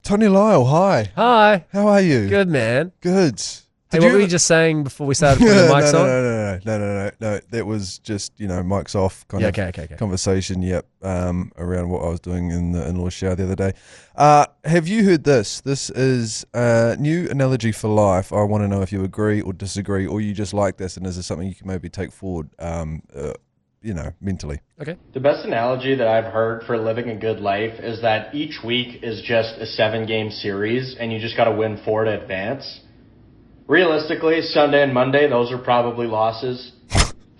Tony Lyall, hi. Hi. How are you? Good, man. Good. Hey, what were you just saying before we started putting the mics on? No. That was just, mics off kind of Okay. conversation, around what I was doing in the in-law shower the other day. Have you heard this? This is a new analogy for life. I want to know if you agree or disagree, or you just like this, and is this something you can maybe take forward, mentally? Okay. The best analogy that I've heard for living a good life is that each week is just a 7-game series, and you just got to win 4 to advance. Realistically, Sunday and Monday, those are probably losses.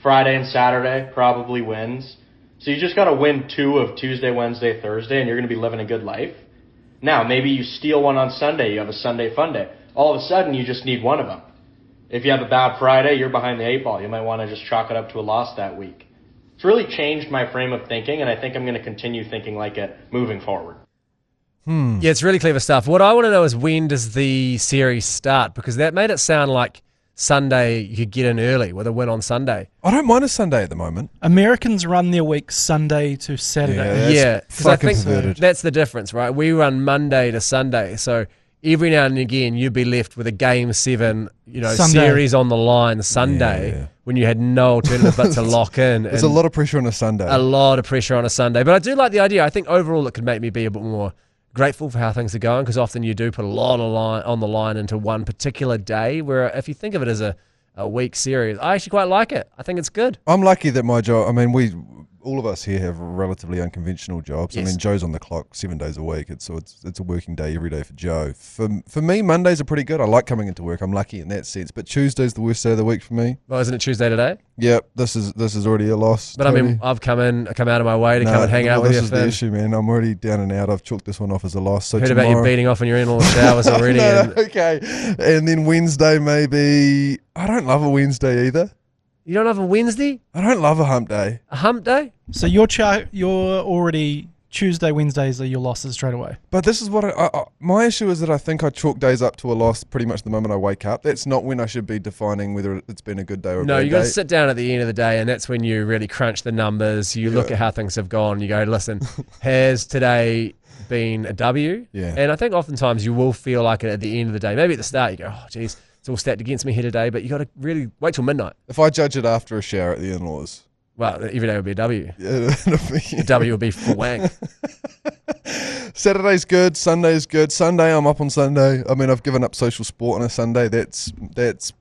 Friday and Saturday, probably wins. So you just got to win 2 of Tuesday, Wednesday, Thursday, and you're going to be living a good life. Now, maybe you steal one on Sunday, you have a Sunday fun day. All of a sudden, you just need one of them. If you have a bad Friday, you're behind the 8 ball. You might want to just chalk it up to a loss that week. It's really changed my frame of thinking, and I think I'm going to continue thinking like it moving forward. Yeah, it's really clever stuff. What I want to know is, when does the series start? Because that made it sound like Sunday you could get in early with a win on Sunday. I don't mind a Sunday at the moment. Americans run their week Sunday to Saturday. Yeah, because I think perverted. that's the difference, right? We run Monday to Sunday, so every now and again you'd be left with a Game 7, Sunday. series on the line Sunday when you had no alternative but to lock in. There's a lot of pressure on a Sunday. A lot of pressure on a Sunday. But I do like the idea. I think overall it could make me be a bit more grateful for how things are going, because often you do put a lot on the line into one particular day, where if you think of it as a week series, I actually quite like it. I think it's good. I'm lucky that my job, all of us here have relatively unconventional jobs. Yes. Joe's on the clock 7 days a week. It's a working day every day for Joe. For me, Mondays are pretty good. I like coming into work. I'm lucky in that sense. But Tuesday's the worst day of the week for me. Well, isn't it Tuesday today? Yep, this is already a loss. But Tony. I've come out of my way to come and hang out with you. This is the issue, man. I'm already down and out. I've chalked this one off as a loss. So Heard about you beating off in your in-law showers already. Okay. And then Wednesday, maybe. I don't love a Wednesday either. You don't have a Wednesday? I don't love a hump day. A hump day? So you're already Tuesday, Wednesdays are your losses straight away. But this is what my issue is, that I think I chalk days up to a loss pretty much the moment I wake up. That's not when I should be defining whether it's been a good day or a bad day. No, you got to sit down at the end of the day, and that's when you really crunch the numbers. You look at how things have gone. You go, listen, has today been a W? Yeah. And I think oftentimes you will feel like it at the end of the day. Maybe at the start you go, oh, geez, it's all stacked against me here today, but you got to really wait till midnight. If I judge it after a shower at the in-laws. Well, every day would be a W. Yeah, A W would be for wank. Saturday's good. Sunday's good. Sunday, I'm up on Sunday. I've given up social sport on a Sunday. That's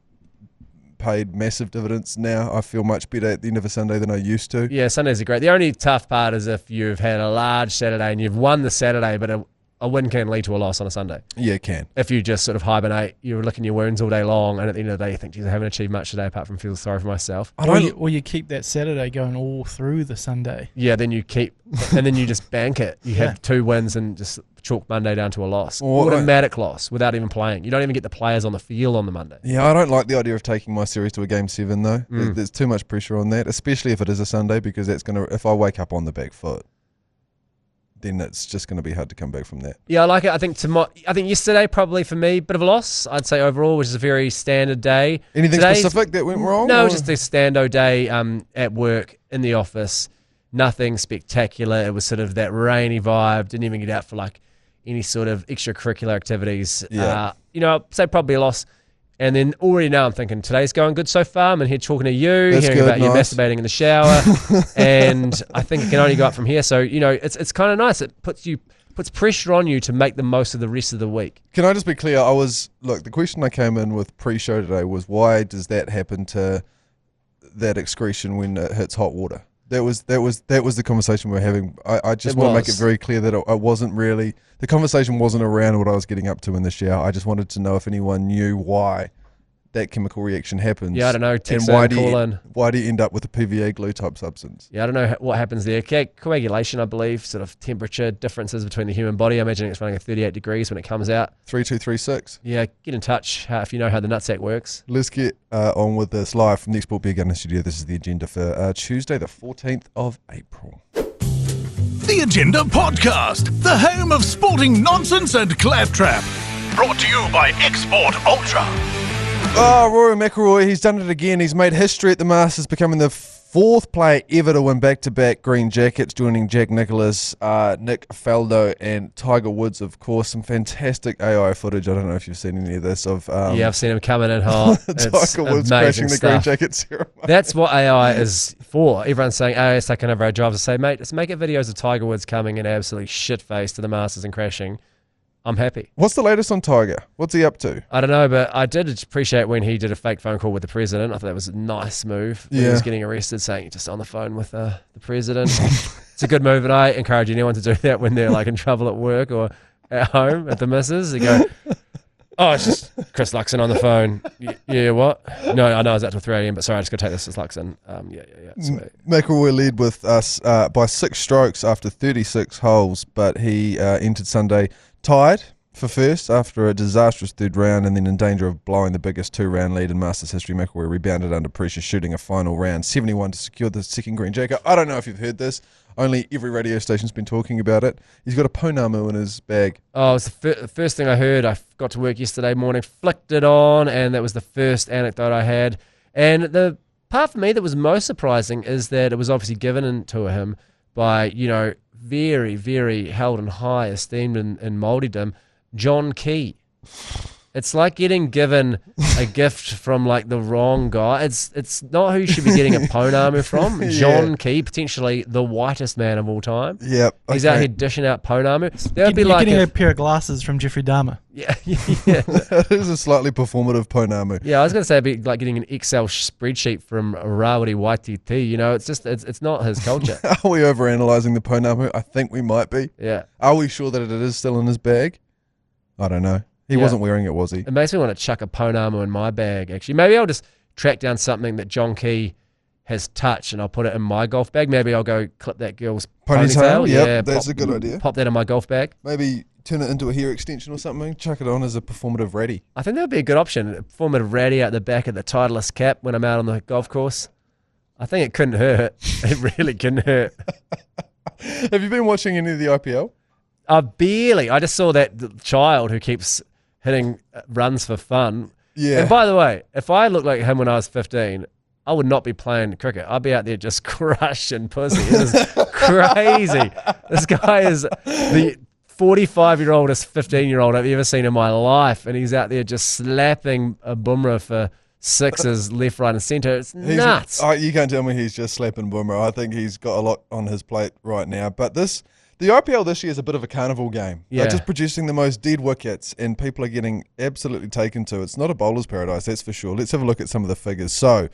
paid massive dividends now. I feel much better at the end of a Sunday than I used to. Yeah, Sundays are great. The only tough part is if you've had a large Saturday and you've won the Saturday, but a win can lead to a loss on a Sunday. Yeah, it can. If you just sort of hibernate, you're licking your wounds all day long, and at the end of the day you think, geez, I haven't achieved much today apart from feel sorry for myself. Or you keep that Saturday going all through the Sunday. Yeah, then you keep, and then you just bank it. You have 2 wins and just chalk Monday down to a loss. Automatic loss without even playing. You don't even get the players on the field on the Monday. Yeah, I don't like the idea of taking my series to a Game 7 though. There's too much pressure on that, especially if it is a Sunday, because if I wake up on the back foot, then it's just going to be hard to come back from that. Yeah, I like it. I think yesterday probably for me, bit of a loss, I'd say overall, which is a very standard day. Anything specific that went wrong? No, just a stando day at work, in the office. Nothing spectacular. It was sort of that rainy vibe. Didn't even get out for like any sort of extracurricular activities. Yeah. I'd say probably a loss. And then already now I'm thinking, today's going good so far. I'm in here talking to you, That's hearing good, about you nice. masturbating in the shower. And I think it can only go up from here. So, it's kind of nice. It puts pressure on you to make the most of the rest of the week. Can I just be clear? The question I came in with pre-show today was, why does that happen to that excretion when it hits hot water? That was the conversation we were having. I just want to make it very clear that it wasn't really, the conversation wasn't around what I was getting up to in the shower. I just wanted to know if anyone knew why that chemical reaction happens. Yeah, I don't know. And why do you end up with a PVA glue type substance? Yeah, I don't know what happens there. Coagulation, I believe, sort of temperature differences between the human body. I imagine it's running at 38 degrees when it comes out. 3236. Yeah, get in touch if you know how the nutsack works. Let's get on with this live from the Export Beer Garden Studio. This is the agenda for Tuesday, the 14th of April. The Agenda Podcast, the home of sporting nonsense and claptrap. Brought to you by Export Ultra. Oh, Rory McIlroy, he's done it again. He's made history at the Masters, becoming the fourth player ever to win back-to-back green jackets, joining Jack Nicklaus, Nick Faldo, and Tiger Woods, of course. Some fantastic AI footage. I don't know if you've seen any of this. I've seen him coming in hot. Tiger Woods crashing the green jacket ceremony. That's what AI is for. Everyone's saying AI is taking over our jobs. To say, mate, let's make it videos of Tiger Woods coming in absolutely shit-faced to the Masters and crashing. I'm happy. What's the latest on Tiger? What's he up to? I don't know, but I did appreciate when he did a fake phone call with the president. I thought that was a nice move. When he was getting arrested, saying you're just on the phone with the president. It's a good move, and I encourage anyone to do that when they're like in trouble at work or at home at the missus. They go, oh, it's just Chris Luxon on the phone. Yeah, what? No, I know I was out till 3 a.m., but sorry, I just got to take this as Luxon. Yeah. McIlroy led with us by 6 strokes after 36 holes, but he entered Sunday tied for first after a disastrous third round, and then in danger of blowing the biggest 2-round lead in Masters history. McIlroy rebounded under pressure, shooting a final round 71 to secure the second green jacket. I don't know if you've heard this. Only every radio station's been talking about it. He's got a Pounamu in his bag. Oh, it's the first thing I heard. I got to work yesterday morning, flicked it on, and that was the first anecdote I had. And the part for me that was most surprising is that it was obviously given to him by, very, very held in high esteem in Māoridom, John Key. It's like getting given a gift from like the wrong guy. It's not who you should be getting a Pounamu from. John Key, potentially the whitest man of all time. Yep. He's out here dishing out Pounamu. That would be You're like getting a pair of glasses from Jeffrey Dahmer. Yeah. That is a slightly performative Pounamu. Yeah, I was going to say it'd be like getting an Excel spreadsheet from Rawiri Waititi. It's not his culture. Are we overanalyzing the Pounamu? I think we might be. Yeah. Are we sure that it is still in his bag? I don't know. He wasn't wearing it, was he? It makes me want to chuck a Pounamu in my bag, actually. Maybe I'll just track down something that John Key has touched and I'll put it in my golf bag. Maybe I'll go clip that girl's ponytail. Yep, that's a good idea. Pop that in my golf bag. Maybe turn it into a hair extension or something. Chuck it on as a performative ratty. I think that would be a good option. A performative ratty out the back of the Titleist cap when I'm out on the golf course. I think it couldn't hurt. It really couldn't hurt. Have you been watching any of the IPL? Barely. I just saw that child who keeps hitting runs for fun. Yeah. And by the way, if I looked like him when I was 15, I would not be playing cricket. I'd be out there just crushing pussy. It is crazy. This guy is the 45-year-oldest 15-year-old I've ever seen in my life, and he's out there just slapping a Bumrah for sixes left, right, and centre. It's nuts. You can't tell me he's just slapping Bumrah. I think he's got a lot on his plate right now. But the IPL this year is a bit of a carnival game. Yeah. They're just producing the most dead wickets, and people are getting absolutely taken to. It's not a bowler's paradise, that's for sure. Let's have a look at some of the figures. So,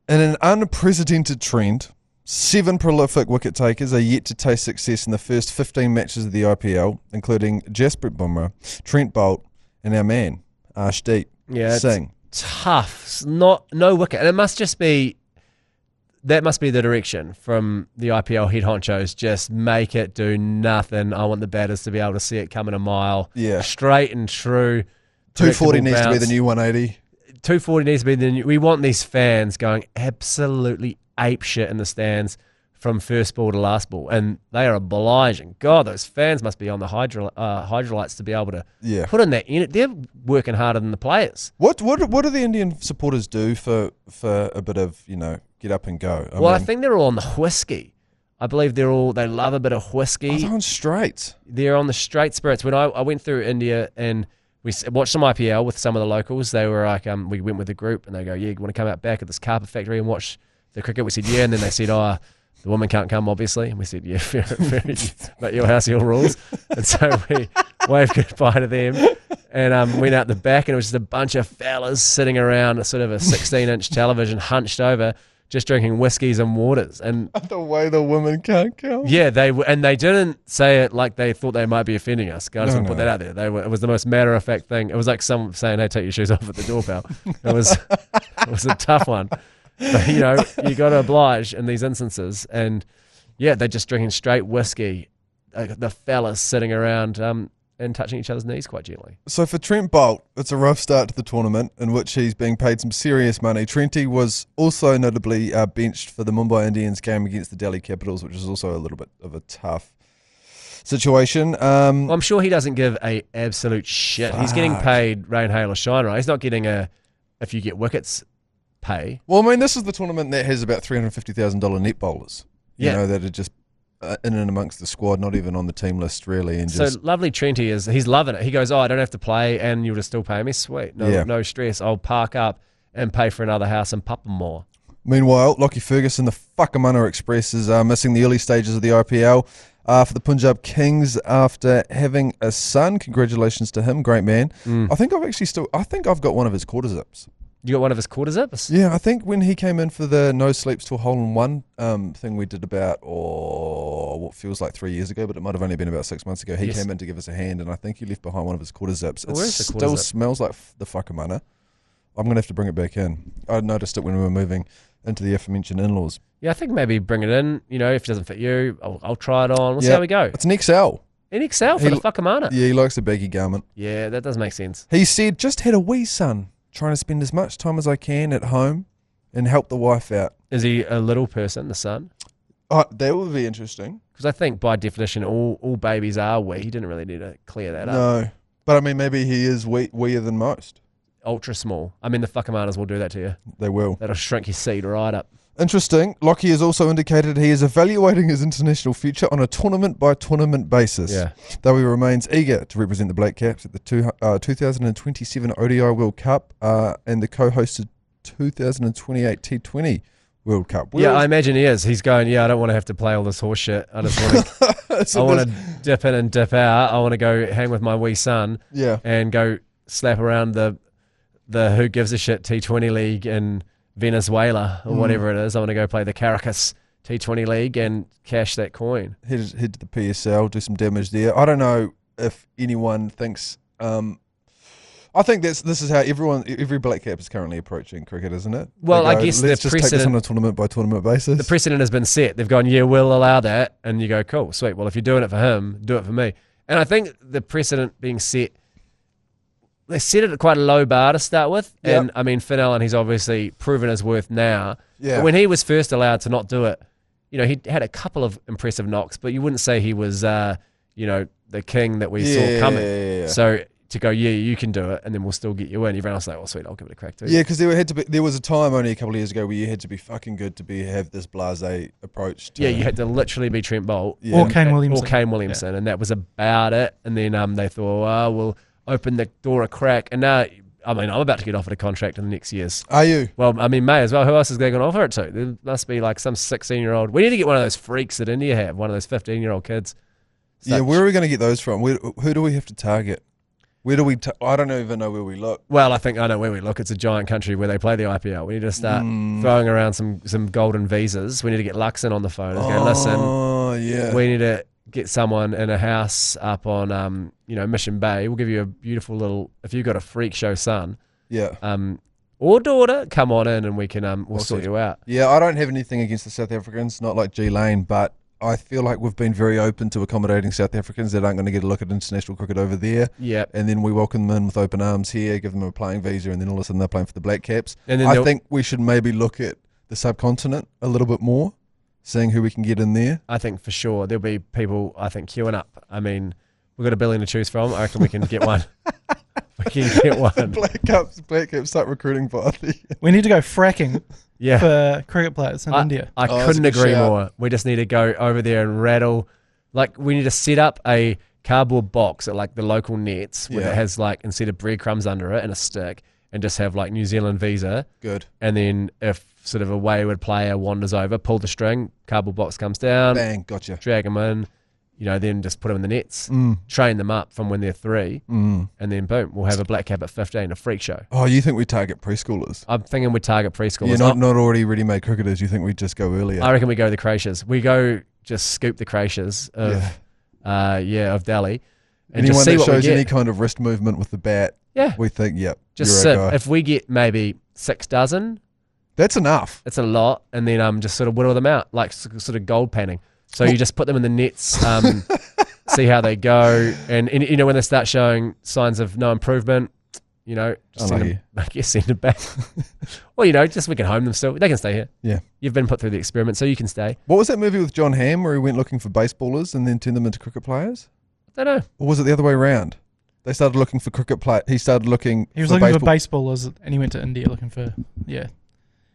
in an unprecedented trend, 7 prolific wicket takers are yet to taste success in the first 15 matches of the IPL, including Jasprit Bumrah, Trent Boult, and our man, Arshdeep Singh. It's tough. It's no wicket. And it must just be... That must be the direction from the IPL head honchos. Just make it do nothing. I want the batters to be able to see it coming a mile. Yeah. Straight and true. 240 needs to be the new 180. 240 needs to be the new... We want these fans going absolutely apeshit in the stands from first ball to last ball. And they are obliging. God, those fans must be on the hydrolytes to be able to put in that unit. They're working harder than the players. What do the Indian supporters do for a bit of, get up and go? I think they're all on the whiskey. I believe they love a bit of whiskey. They're on straight. They're on the straight spirits. When I went through India and we watched some IPL with some of the locals, they were like, we went with a group and they go, yeah, you want to come out back at this carpet factory and watch the cricket? We said, yeah. And then they said, the woman can't come, obviously. And we said, yeah, fair, but your house, your rules. And so we waved goodbye to them and went out the back, and it was just a bunch of fellas sitting around a sort of a 16-inch television hunched over, just drinking whiskies and waters. And the way the women can't come. Yeah, they didn't say it like they thought they might be offending us. I just want to put that out there. It was the most matter-of-fact thing. It was like someone saying, hey, take your shoes off at the door, pal. It was a tough one. But, you got to oblige in these instances. And, yeah, they're just drinking straight whiskey. The fellas sitting around and touching each other's knees quite gently. So for Trent Boult, it's a rough start to the tournament in which he's being paid some serious money. Trenty was also notably benched for the Mumbai Indians game against the Delhi Capitals, which is also a little bit of a tough situation. I'm sure he doesn't give a absolute shit. He's getting paid rain, hail or shine, right? He's not getting if you get wickets pay. Well, I mean, this is the tournament that has about $350,000 net bowlers. You Yeah. know, that are just in and amongst the squad, not even on the team list really, and So just lovely Trenty he's loving it. He goes, I don't have to play and you'll just still pay me. Sweet. No stress. I'll park up and pay for another house in Papamoa. Meanwhile, Lockie Ferguson, the Whakamana Express, is missing the early stages of the IPL for the Punjab Kings after having a son. Congratulations to him, great man. I think I've got one of his quarter zips. You got one of his quarter zips? Yeah, I think when he came in for the no sleeps till hole in one thing we did about what feels like 3 years ago, but it might have only been about 6 months ago. He came in to give us a hand, and I think he left behind one of his quarter zips. It still smells like the Whakamana. I'm going to have to bring it back in. I noticed it when we were moving into the aforementioned in-laws. Yeah, I think maybe bring it in. You know, if it doesn't fit you, I'll try it on. We'll see how we go. It's an XL. An XL for the Whakamana. Yeah, he likes a baggy garment. Yeah, that does make sense. He said, just had a wee son, trying to spend as much time as I can at home and help the wife out. Is he a little person, the son? That would be interesting. Because I think by definition, all babies are wee. He didn't really need to clear that up. No. But I mean, maybe he is weeer than most. Ultra small. I mean, the Whakamanas will do that to you. They will. That'll shrink your seed right up. Interesting. Lockie has also indicated he is evaluating his international future on a tournament-by-tournament basis. Yeah. Though he remains eager to represent the Black Caps at the 2027 ODI World Cup and the co-hosted 2028 T20 World Cup. I imagine he is. He's going, I don't want to have to play all this horse shit. I just want to, I want to dip in and dip out. I want to go hang with my wee son and go slap around the who gives a shit T20 league in Venezuela or whatever it is. I want to go play the Caracas T20 league and cash that coin. Head to the PSL, do some damage there. I don't know if anyone thinks. I think this is how every Black Cap is currently approaching cricket, isn't it? Well, I guess let's the just take this on a tournament by tournament basis. The precedent has been set. They've gone, we'll allow that, and you go, cool, sweet. Well, if you're doing it for him, do it for me. And I think the precedent being set. They set it at quite a low bar to start with. Yep. And, I mean, Finn Allen, he's obviously proven his worth now. Yeah. But when he was first allowed to not do it, he had a couple of impressive knocks, but you wouldn't say he was, the king that we saw coming. Yeah. So to go, you can do it, and then we'll still get you in. Everyone else like, well, sweet, I'll give it a crack too. Yeah, because there was a time only a couple of years ago where you had to be fucking good to have this blasé approach. You had to literally be Trent Bolt. Yeah. Or Kane Williamson. And that was about it. And then they thought, we'll open the door a crack. And now, I mean, I'm about to get offered a contract in the next years. Are you? Well, I mean, May as well. Who else is they going to offer it to? There must be like some 16-year-old. We need to get one of those freaks that India have, one of those 15-year-old kids. Yeah, where are we going to get those from? Who do we have to target? Where do we? I don't even know where we look. Well, I think I know where we look. It's a giant country where they play the IPL. We need to start throwing around some golden visas. We need to get Luxon on the phone and go, listen, we need to get someone in a house up on Mission Bay. We'll give you a beautiful little, if you've got a freak show son, or daughter, come on in and we can we'll sort you out. Yeah, I don't have anything against the South Africans, not like G Lane, but I feel like we've been very open to accommodating South Africans that aren't going to get a look at international cricket over there. Yeah. And then we welcome them in with open arms here, give them a playing visa, and then all of a sudden they're playing for the Black Caps. And then I think we should maybe look at the subcontinent a little bit more, seeing who we can get in there. I think for sure there'll be people, queuing up. I mean, we've got a billion to choose from. I reckon we can get one. We can get one. Black Caps start recruiting for We need to go fracking for cricket players in India. I couldn't agree more. We just need to go over there and rattle. Like, we need to set up a cardboard box at like the local nets where it has like, instead of breadcrumbs under it and a stick, and just have like New Zealand visa. Good. And then if sort of a wayward player wanders over, pull the string, cardboard box comes down. Bang, gotcha. Drag them in. Then just put them in the nets, train them up from when they're 3, and then boom, we'll have a Black Cap at 15, a freak show. Oh, you think we target preschoolers? I'm thinking we target preschoolers. Yeah, not already ready-made cricketers. You think we just go earlier? I reckon we go the Crashes. We go just scoop the Crashes of Delhi. And anyone just see that what shows we get. any kind of wrist movement with the bat, we think, just sit. If we get maybe 6 dozen, that's enough. It's a lot, and then just sort of whittle them out, like sort of gold panning. So you just put them in the nets, see how they go, and when they start showing signs of no improvement, just send them back. Well, just we can home them still. They can stay here. Yeah, you've been put through the experiment, so you can stay. What was that movie with John Hamm where he went looking for baseballers and then turned them into cricket players? I don't know. Or was it the other way around? They started looking for cricket play. He was looking for baseballers, and he went to India looking for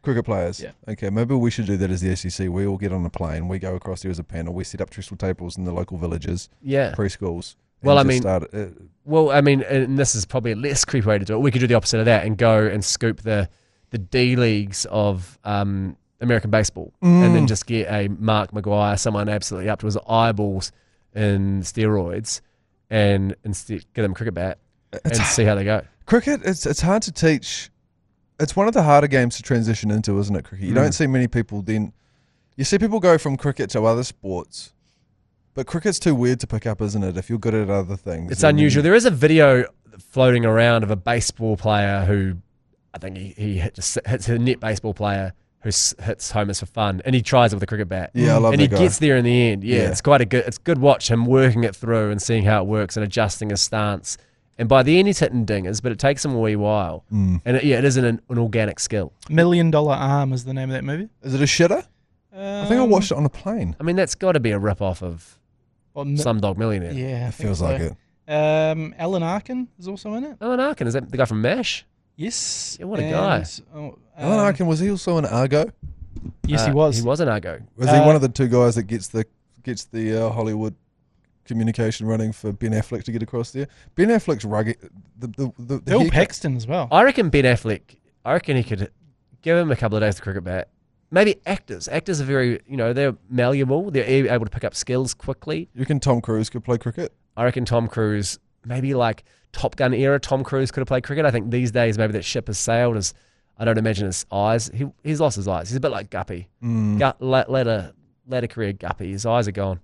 Cricket players? Yeah. Okay, maybe we should do that as the SEC. We all get on a plane, we go across there as a panel, we set up trestle tables in the local villages, Yeah. preschools. Well, and I just mean- start, and this is probably a less creepy way to do it. We could do the opposite of that and go and scoop the D leagues of American baseball, and then just get a Mark Maguire, someone absolutely up to his eyeballs in steroids, and instead get them a cricket bat and see how they go. cricket, it's hard to teach. It's one of the harder games to transition into, isn't it, cricket? You don't see many people then. You see people go from cricket to other sports, but cricket's too weird to pick up, isn't it, if you're good at other things? It's unusual. There is a video floating around of a baseball player who, I think he hits a net baseball player who hits homers for fun, and he tries it with a cricket bat. Yeah, I love and that he guy. gets there in the end. Yeah, Yeah. it's good watch him working it through and seeing how it works and adjusting his stance. And by the end, he's hitting dingers, but it takes him a wee while. And it is an organic skill. $1 Million Arm is the name of that movie. Is it a shitter? I think I watched it on a plane. I mean, that's got to be a rip-off of Slumdog Millionaire. Yeah, It feels like it. Alan Arkin is also in it. Alan Arkin, is that the guy from MASH? Yes. Yeah, what a guy. Alan Arkin, was he also an Argo? Yes, he was. He was an Argo. Was he one of the two guys that gets the Hollywood communication running for Ben Affleck to get across there? Ben Affleck's rugged. The Bill haircut- Paxton as well. I reckon Ben Affleck, he could give him a couple of days to cricket bat. Maybe actors. Actors are very, they're malleable. They're able to pick up skills quickly. You reckon Tom Cruise could play cricket? I reckon Tom Cruise, maybe like Top Gun era, Tom Cruise could have played cricket. I think these days maybe that ship has sailed. I don't imagine his eyes. He's lost his eyes. He's a bit like Guppy. Later career Guppy. His eyes are gone.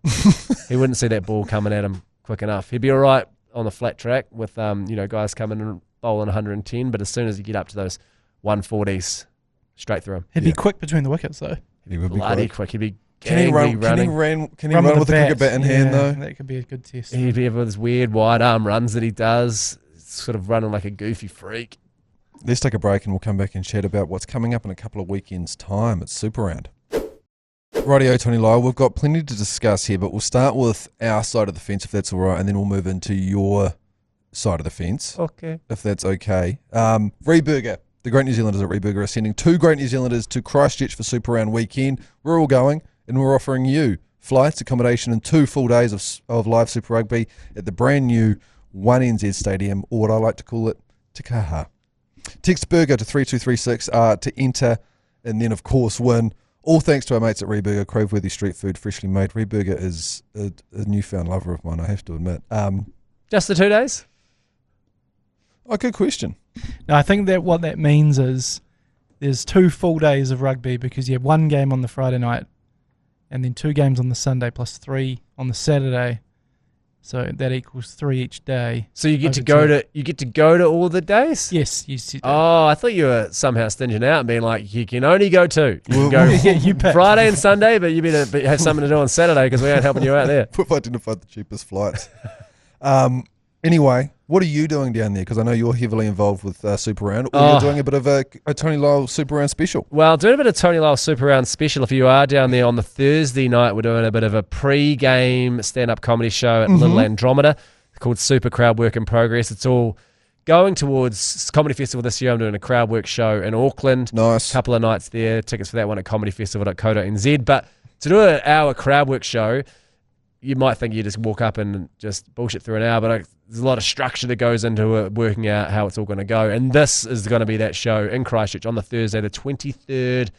He wouldn't see that ball coming at him quick enough. He'd be all right on the flat track with guys coming and bowling 110, but as soon as you get up to those 140s, straight through him. He'd be quick between the wickets though. He would be Bloody quick. quick. He'd be Can he run? running. Can he run with a cricket bat in hand though? That could be a good test. He'd be with his weird wide arm runs that he does, sort of running like a goofy freak. Let's take a break and we'll come back and chat about what's coming up in a couple of weekends' time at Super Round. Rightio, Tony Lyall, we've got plenty to discuss here, but we'll start with our side of the fence, if that's all right, and then we'll move into your side of the fence, Okay. Oh. if that's okay. Reburger, the Great New Zealanders at Reburger are sending 2 Great New Zealanders to Christchurch for Super Round weekend. We're all going, and we're offering you flights, accommodation, and 2 full days of live Super Rugby at the brand new 1NZ Stadium, or what I like to call it, Te Kaha. Text Burger to 3236 to enter, and then, of course, win. All thanks to our mates at Reburger, crave-worthy street food, freshly made. Reburger is a newfound lover of mine, I have to admit. Just the 2 days? Oh, good question. No, I think that what that means is there's 2 full days of rugby because you have 1 game on the Friday night and then 2 games on the Sunday plus 3 on the Saturday. So that equals 3 each day. So you get to Over go to all the days? Yes, you see. Oh, I thought you were somehow stinging out and being like, you can only go 2. You can go Yeah, you pick. Friday and Sunday, but you better have something to do on Saturday because we ain't helping you out there. We've identified the cheapest flights. Anyway, what are you doing down there? Because I know you're heavily involved with Super Round. Or you're doing a bit of a Tony Lyall Super Round special. Well, doing a bit of Tony Lyall Super Round special. If you are down there on the Thursday night, we're doing a bit of a pre-game stand-up comedy show at Little Andromeda called Super Crowd Work in Progress. It's all going towards Comedy Festival this year. I'm doing a crowd work show in Auckland. Nice. Couple of nights there. Tickets for that one at comedyfestival.co.nz. But to do an hour crowd work show, you might think you just walk up and just bullshit through an hour, but there's a lot of structure that goes into it, working out how it's all going to go. And this is going to be that show in Christchurch on the Thursday, the 23rd,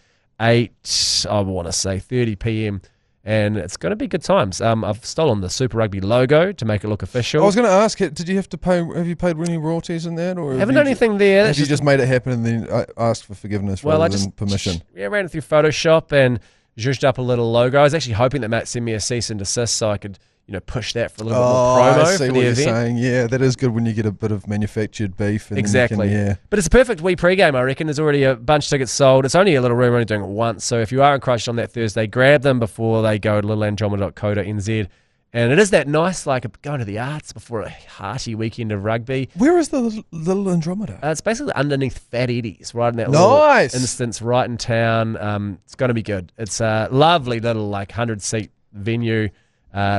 30 p.m. And it's going to be good times. I've stolen the Super Rugby logo to make it look official. I was going to ask, did you have to pay? Have you paid any royalties in that, or Haven't done anything there. Have you just made it happen and then asked for forgiveness rather than permission? Ran it through Photoshop and zhuzhed up a little logo. I was actually hoping that Matt sent me a cease and desist so I could, push that for a little bit more promo I see for what the you're event. saying. Yeah, that is good when you get a bit of manufactured beef. And Exactly. Then you can, But it's a perfect wee pre-game, I reckon. There's already a bunch of tickets sold. It's only a little room, we're only doing it once. So if you are in Christchurch on that Thursday, grab them before they go to littleandromeda.co.nz. And it is that nice, like going to the arts before a hearty weekend of rugby. Where is the Little Andromeda? It's basically underneath Fat Eddie's, right in that Nice. little instance, right in town. It's going to be good. It's a lovely little 100-seat venue.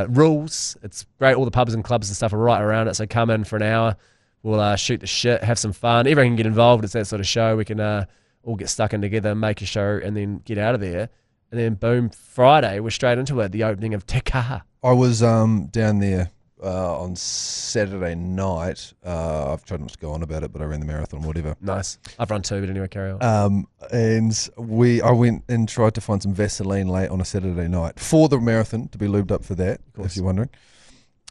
Rules. It's great. All the pubs and clubs and stuff are right around it. So come in for an hour. We'll shoot the shit, have some fun. Everyone can get involved. It's that sort of show. We can all get stuck in together, make a show, and then get out of there. And then boom, Friday, we're straight into it, the opening of Te Kaha. I was down there on Saturday night. I've tried not to go on about it, but I ran the marathon, whatever. Nice. I've run 2, but anyway, carry on. And I went and tried to find some Vaseline late on a Saturday night for the marathon, to be lubed up for that, if you're wondering.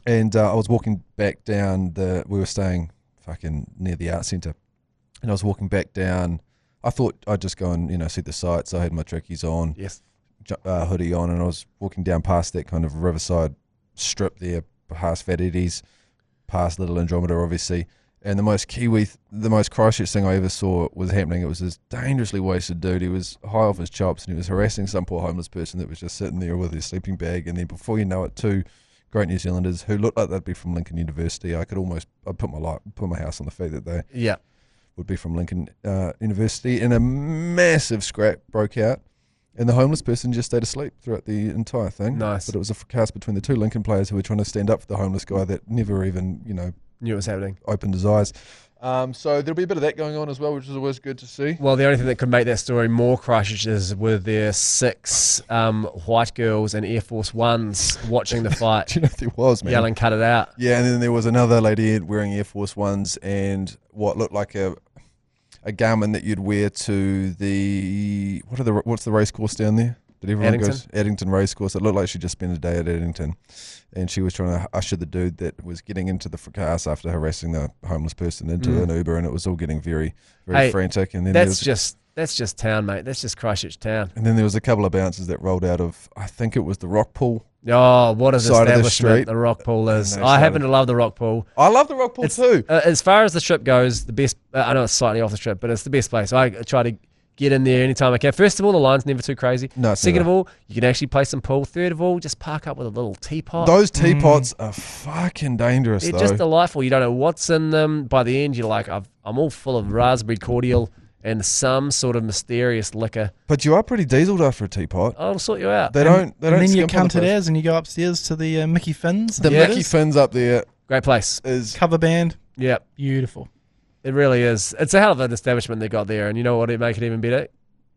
And I was walking back down we were staying fucking near the art centre, and I was walking back down. I thought I'd just go and, see the sights. I had my trackies on, Yes. Hoodie on, and I was walking down past that kind of riverside strip there, past Fat Eddie's, past Little Andromeda, obviously. And the most Christchurch thing I ever saw was happening. It was this dangerously wasted dude. He was high off his chops, and he was harassing some poor homeless person that was just sitting there with his sleeping bag. And then before you know it, 2 great New Zealanders who looked like they'd be from Lincoln University. I'd put my house on the fact that they would be from Lincoln University. And a massive scrap broke out. And the homeless person just stayed asleep throughout the entire thing. Nice. But it was a fracas between the 2 Lincoln players who were trying to stand up for the homeless guy that never even, Knew it was happening. opened his eyes. So there'll be a bit of that going on as well, which is always good to see. Well, the only thing that could make that story more Christchurch is with their 6 white girls and Air Force Ones watching the fight, Do you know there was, man? yelling, "Cut it out." Yeah, and then there was another lady wearing Air Force Ones and what looked like a garment that you'd wear to what's the race course down there? Did everyone go to Addington race course? It looked like she just spent a day at Addington, and she was trying to usher the dude that was getting into the fracas after harassing the homeless person into an Uber, and it was all getting very, very frantic. And then that's just town, mate. That's just Christchurch town. And then there was a couple of bouncers that rolled out of, I think it was the rock pool. Oh, what an Side of the establishment street. the rock pool is. And they I happen started- to love the rock pool. I love the rock pool too. As far as the strip goes, the best. I know it's slightly off the strip, but it's the best place. I try to get in there anytime I can. First of all, the line's never too crazy. No, it's Second never. of all, you can actually play some pool. Third of all, just park up with a little teapot. Those teapots are fucking dangerous, They're though. just delightful. You don't know what's in them. By the end, you're like, I'm all full of raspberry cordial and some sort of mysterious liquor. But you are pretty dieseled after a teapot. I'll sort you out. They don't. And then you skimp on come the to place. theirs and you go upstairs to the Mickey Finn's. The Yeah. Mickey Fins up there Great place. is Cover band. Yeah, Beautiful. it really is. It's a hell of an establishment they got there. And you know what would make it even better?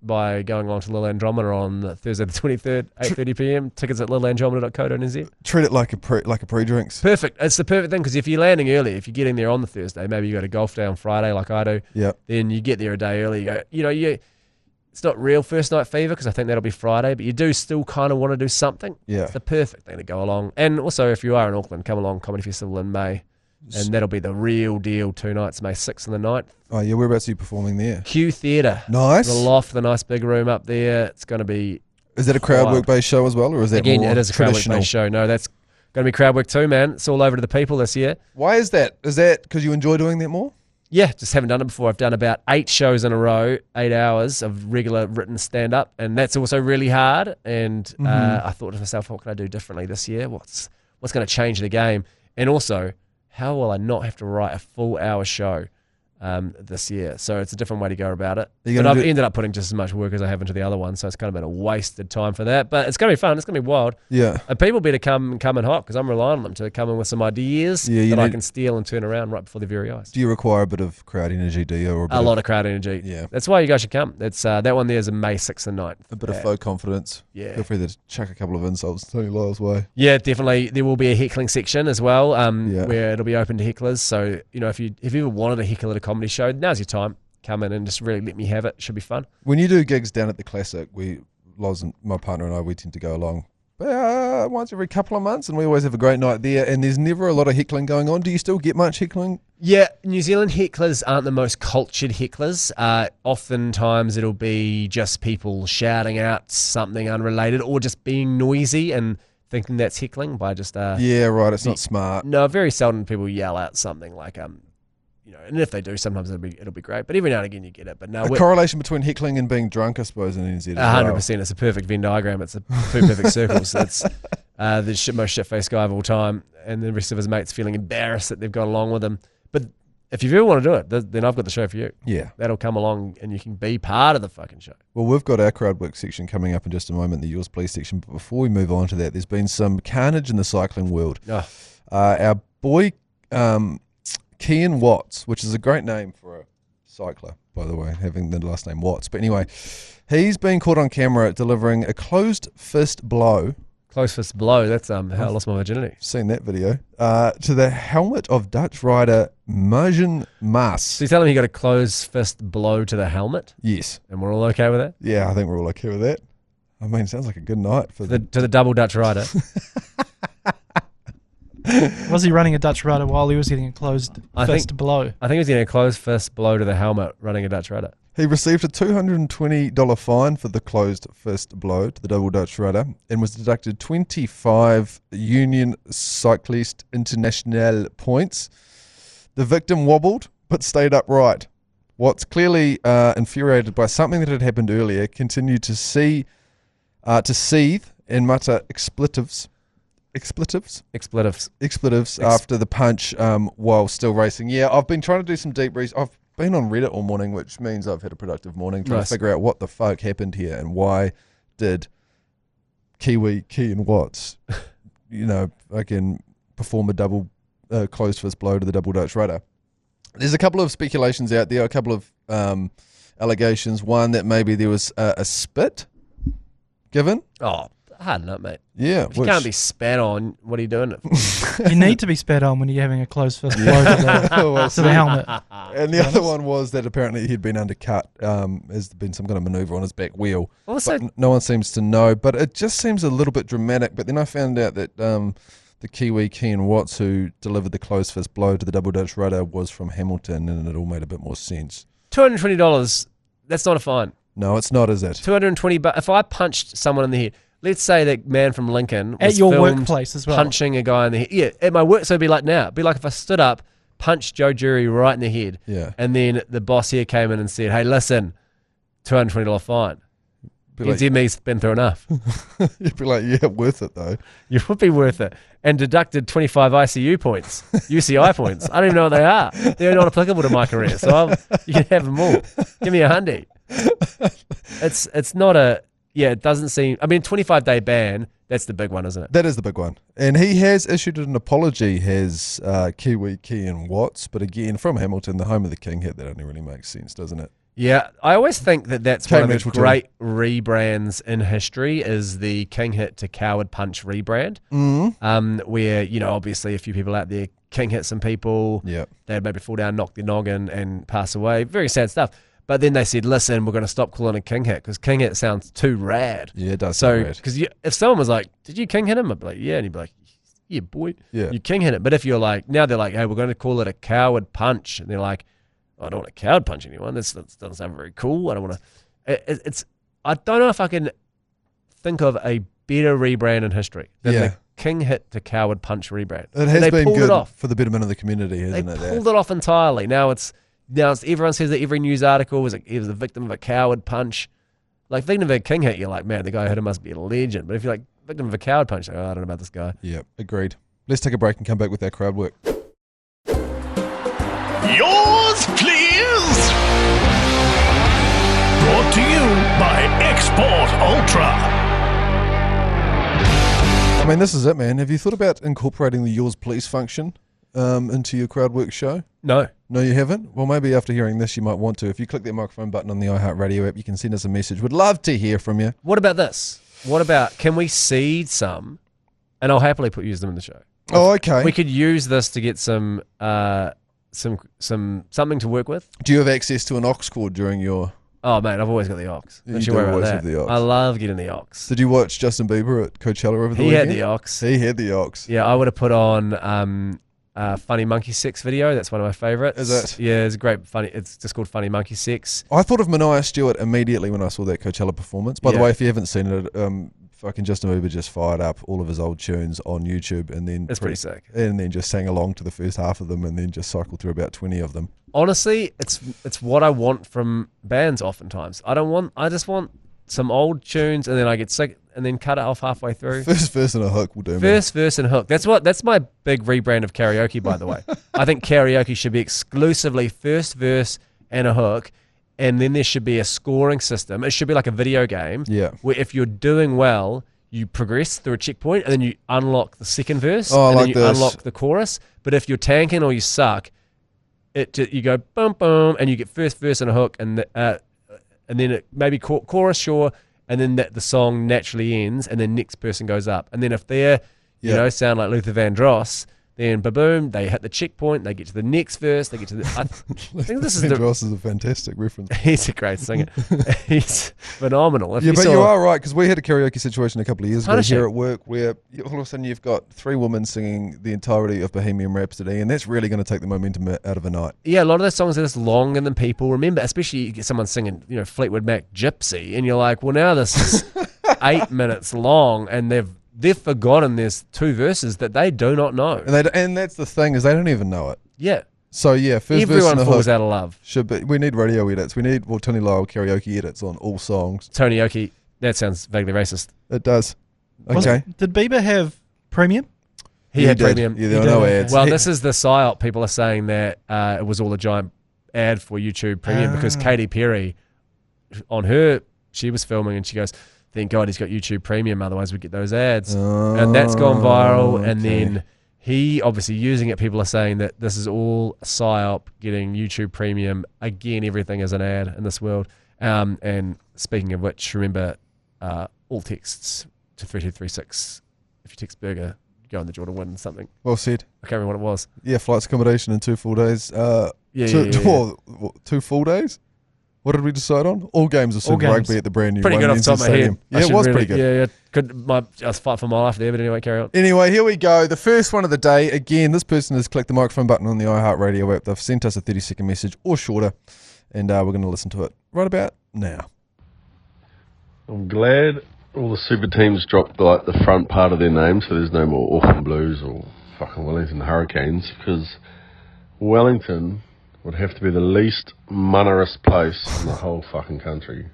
By going along to Lyall Andromeda on Thursday the 23rd, 8:30 p.m. Tickets at lyallandromeda.co.nz. treat it like a pre-drinks. Perfect. It's the perfect thing because if you're landing early, if you're getting there on the Thursday, maybe you go to golf day on Friday like I do, Yeah. then you get there a day early. You go, it's not real first night fever because I think that'll be Friday, but you do still kind of want to do something. Yeah. It's the perfect thing to go along. And also, if you are in Auckland, come along Comedy Festival in May. And that'll be the real deal 2 nights, May 6th and the 9th. Oh yeah, whereabouts are you performing there? Q Theatre. Nice. The Loft, the nice big room up there. It's going to be... Is that a crowd Wild. work based show as well, or is that Again, more it is a crowd work traditional? based show. No, that's going to be crowd work too, man. It's all over to the people this year. Why is that? Is that because you enjoy doing that more? Yeah, just haven't done it before. I've done about 8 shows in a row, 8 hours of regular written stand-up, and that's also really hard. And I thought to myself, what can I do differently this year? What's going to change the game? And also, how will I not have to write a full hour show this year? So it's a different way to go about it. But I've ended up putting just as much work as I have into the other one, so it's kind of been a wasted time for that. But it's going to be fun. It's going to be wild. Yeah. And people better come in hot because I'm relying on them to come in with some ideas Yeah, that I can steal and turn around right before their very eyes. Do you require a bit of crowd energy, do you? Or A lot of crowd energy. Yeah. That's why you guys should come. It's that one there is in May 6th and 9th. a bit of faux confidence. Yeah. Feel free to chuck a couple of insults Tony Lyall's way. Yeah, definitely. There will be a heckling section as well, Yeah. where it'll be open to hecklers. So, if you ever wanted to heckle at a comedy show, now's your time. Come in and just really let me have it. Should be fun. When you do gigs down at the Classic, Loz and my partner and I, we tend to go along once every couple of months, and we always have a great night there, and there's never a lot of heckling going on. Do you still get much heckling? Yeah, New Zealand hecklers aren't the most cultured hecklers. Oftentimes it'll be just people shouting out something unrelated or just being noisy and thinking that's heckling by just... Yeah, right, it's not smart. No, very seldom people yell out something like... and if they do, sometimes it'll be great. But every now and again you get it. But no, A correlation between heckling and being drunk, I suppose, in NZ as well. 100%. It's a perfect Venn diagram. It's two perfect circles. It's the most shit-faced guy of all time, and the rest of his mates feeling embarrassed that they've gone along with him. But if you ever want to do it, then I've got the show for you. Yeah. That'll come along, and you can be part of the fucking show. Well, we've got our crowd work section coming up in just a moment, the Yours Please section. But before we move on to that, there's been some carnage in the cycling world. Oh. Our boy... Kean Watts, which is a great name for a cycler. by the way, having the last name Watts. But anyway, he's been caught on camera delivering a closed fist blow. Close fist blow. That's how I lost my virginity. Seen that video. To the helmet of Dutch rider Marjan Maas. So you telling me you got a close fist blow to the helmet? Yes. And we're all okay with that? Yeah, I think we're all okay with that. I mean, sounds like a good night for to the double Dutch rider. Was he running a Dutch rider while he was getting a closed fist blow? I think he was getting a closed fist blow to the helmet running a Dutch rider. He received a $220 fine for the closed fist blow to the double Dutch rider and was deducted 25 Union Cyclist International points. The victim wobbled but stayed upright. Watts, clearly infuriated by something that had happened earlier, continued to seethe and mutter expletives after the punch while still racing. Yeah, I've been trying to do some deep research. I've been on Reddit all morning, which means I've had a productive morning trying to figure out what the fuck happened here and why did Kean Watts, again, perform a double closed fist blow to the double Dutch rider. There's a couple of speculations out there, a couple of allegations. One, that maybe there was a spit given. Oh, hard enough, mate. Yeah. If you can't be spat on, what are you doing it for? You need to be spat on when you're having a closed fist blow to the helmet. And the other one was that apparently he'd been undercut. There's been some kind of maneuver on his back wheel. Also, no one seems to know, but it just seems a little bit dramatic. But then I found out that the Kiwi Kean Watts, who delivered the closed fist blow to the double Dutch rider, was from Hamilton, and it all made a bit more sense. $220, that's not a fine. No, it's not, is it? $220, but if I punched someone in the head, let's say that man from Lincoln was at your filmed workplace as well, punching a guy in the head. Yeah, at my work, so it'd be like now. It'd be like if I stood up, punched Joe Jury right in the head, and then the boss here came in and said, "Hey, listen, $220 fine." He's been through enough. You'd be like, yeah, worth it though. You would be worth it. And deducted 25 ICU points, UCI points. I don't even know what they are. They're not applicable to my career, so you can have them all. Give me $100. It's not a... Yeah, it doesn't seem... I mean, 25-day ban, that's the big one, isn't it? That is the big one. And he has issued an apology, has Kiwi Kean Watts, but again, from Hamilton, the home of the king hit, that only really makes sense, doesn't it? Yeah, I always think that that's one of the great rebrands in history is the King Hit to Coward Punch rebrand. Where, obviously a few people out there, King hit some people, they'd maybe fall down, knock their noggin and pass away. Very sad stuff. But then they said, listen, we're going to stop calling it King Hit because King Hit sounds too rad. Yeah, it does sound rad. Because if someone was like, did you King Hit him? I'd be like, yeah. And he'd be like, yeah, boy, you King Hit it. But if you're like, now they're like, hey, we're going to call it a Coward Punch. And they're like, I don't want to coward punch anyone. That doesn't sound very cool. I don't want to. I don't know if I can think of a better rebrand in history than the King Hit to Coward Punch rebrand. It has been good for the betterment of the community, hasn't it? They pulled it off entirely. Now it's everyone says that every news article was he was a victim of a coward punch. Like victim of a King Hit, you're like, man, the guy who hit him must be a legend. But if you're like victim of a coward punch, like, I don't know about this guy. Yeah, agreed. Let's take a break and come back with our crowd work. Yours, please. Brought to you by Export Ultra. I mean, this is it, man. Have you thought about incorporating the Yours Please function into your crowd work show? No. No, you haven't? Well, maybe after hearing this, you might want to. If you click that microphone button on the iHeartRadio app, you can send us a message. We'd love to hear from you. What about this? What about, can we seed some, and I'll happily use them in the show. Oh, okay. We could use this to get something to work with. Do you have access to an aux cord during your... Oh, mate, I've always got the aux. Don't you worry about that. The aux. I love getting the aux. Did you watch Justin Bieber at Coachella over the weekend? He had the aux. He had the aux. Yeah, I would have put on Funny Monkey Sex video. That's one of my favourites. Is it? Yeah, it's great. Funny. It's just called Funny Monkey Sex. I thought of Mania Stewart immediately when I saw that Coachella performance. By the way, if you haven't seen it, fucking Justin Bieber just fired up all of his old tunes on YouTube and then... It's pretty sick. And then just sang along to the first half of them and then just cycled through about 20 of them. Honestly, it's what I want from bands oftentimes. I just want some old tunes and then I get sick and then cut it off halfway through. First verse and a hook will do. First verse and hook. That's my big rebrand of karaoke, by the way. I think karaoke should be exclusively first verse and a hook. And then there should be a scoring system. It should be like a video game where if you're doing well, you progress through a checkpoint and then you unlock the second verse and then you unlock the chorus. But if you're tanking or you suck, you go boom boom, and you get first verse and a hook, and then it maybe chorus, sure, and then the song naturally ends, and then next person goes up, and then if they're sound like Luther Vandross, then boom, they hit the checkpoint, they get to the next verse, they get to the. I think this is Vandross is a fantastic reference. He's a great singer. He's phenomenal. But you are right, because we had a karaoke situation a couple of years ago here at work where all of a sudden you've got 3 women singing the entirety of Bohemian Rhapsody, and that's really going to take the momentum out of a night. Yeah, a lot of those songs are just longer than people remember, especially you get someone singing, Fleetwood Mac Gypsy, and you're like, well, now this is 8 minutes long, and they've forgotten there's 2 verses that they do not know. And that's the thing, is they don't even know it. Yeah. So, first verse everyone and falls out of love. We need radio edits. We need, Tony Lyall karaoke edits on all songs. Tony Yoki, that sounds vaguely racist. It does. Okay. Did Bieber have premium? He had did. premium. Yeah, there were no ads. Well, this is the psyop. People are saying that it was all a giant ad for YouTube Premium because Katy Perry, she was filming and she goes, thank God he's got YouTube Premium, otherwise we'd get those ads. And that's gone viral. And then he, obviously using it, people are saying that this is all a psyop, getting YouTube Premium. Again, everything is an ad in this world. And speaking of which, remember, all texts to 3236. If you text burger, go in the draw to win something. Well said. I can't remember what it was. Yeah, flights, accommodation, and 2 full days. 2 full days? What did we decide on? All games of Super Rugby at the brand new pretty good off the top of my head. Yeah, it was pretty good. Yeah. I was fighting for my life there, but anyway, carry on. Anyway, here we go. The first one of the day. Again, this person has clicked the microphone button on the iHeartRadio app. They've sent us a 30-second message or shorter, and we're going to listen to it right about now. I'm glad all the super teams dropped the front part of their name, so there's no more Auckland Blues or fucking Wellington Hurricanes, because Wellington would have to be the least mannerist place in the whole fucking country.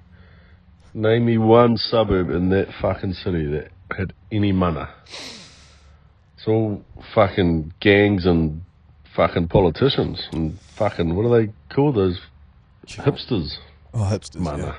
Name me one suburb in that fucking city that had any manner. It's all fucking gangs and fucking politicians and fucking, what do they call those? Hipsters. Oh, hipsters, manner. Yeah.